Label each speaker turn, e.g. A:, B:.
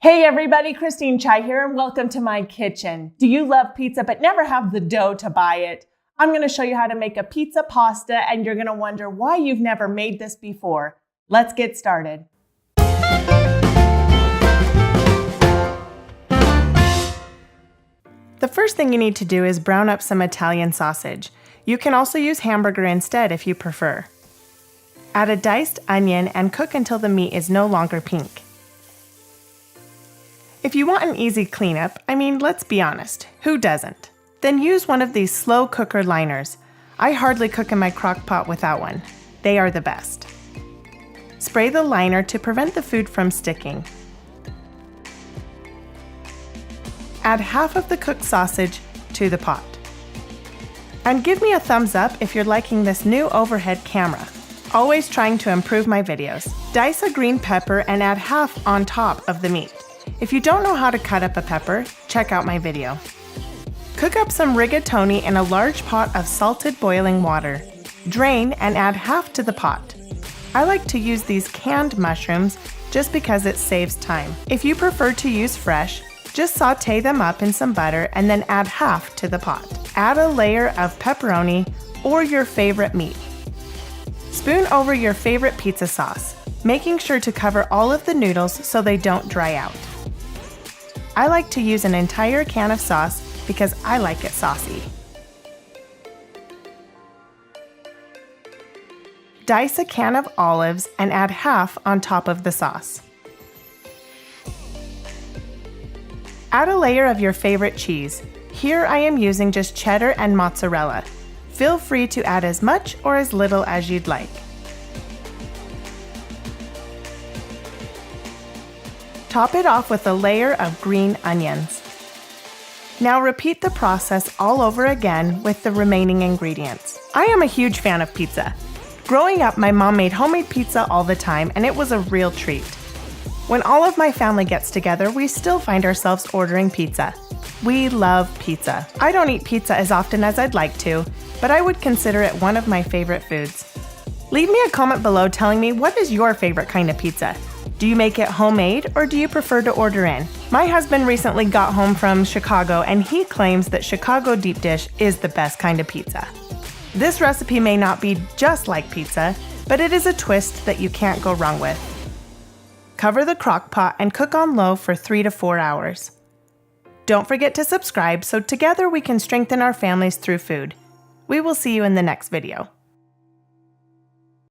A: Hey everybody, Christine Chai here and welcome to my kitchen. Do you love pizza but never have the dough to buy it? I'm going to show you how to make a pizza pasta and you're going to wonder why you've never made this before. Let's get started. The first thing you need to do is brown up some Italian sausage. You can also use Hamburger instead if you prefer. Add a diced onion and cook until the meat is no longer pink. If you want an easy cleanup, let's be honest, who doesn't? Then use one of these slow cooker liners. I hardly cook in my crock pot without one. They are the best. Spray the liner to prevent the food from sticking. Add half of the cooked sausage to the pot. And give me a thumbs up if you're liking this new overhead camera. Always trying to improve my videos. Dice a green pepper and add half on top of the meat. If you don't know how to cut up a pepper, check out my video. Cook up some rigatoni in a large pot of salted boiling water. Drain and add half to the pot. I like to use these canned mushrooms just because it saves time. If you prefer to use fresh, just saute them up in some butter and then add half to the pot. Add a layer of pepperoni or your favorite meat. Spoon over your favorite pizza sauce, making sure to cover all of the noodles so they don't dry out. I like to use an entire can of sauce because I like it saucy. Dice a can of olives and add half on top of the sauce. Add a layer of your favorite cheese. Here I am using just cheddar and mozzarella. Feel free to add as much or as little as you'd like. Top it off with a layer of green onions. Now repeat the process all over again with the remaining ingredients. I am a huge fan of pizza. Growing up, my mom made homemade pizza all the time and it was a real treat. When all of my family gets together, we still find ourselves ordering pizza. We love pizza. I don't eat pizza as often as I'd like to, but I would consider it one of my favorite foods. Leave me a comment below telling me what is your favorite kind of pizza. Do you make it homemade or do you prefer to order in? My husband recently got home from Chicago and he claims that Chicago deep dish is the best kind of pizza. This recipe may not be just like pizza, but it is a twist that you can't go wrong with. Cover the crock pot and cook on low for 3 to 4 hours. Don't forget to subscribe so together we can strengthen our families through food. We will see you in the next video.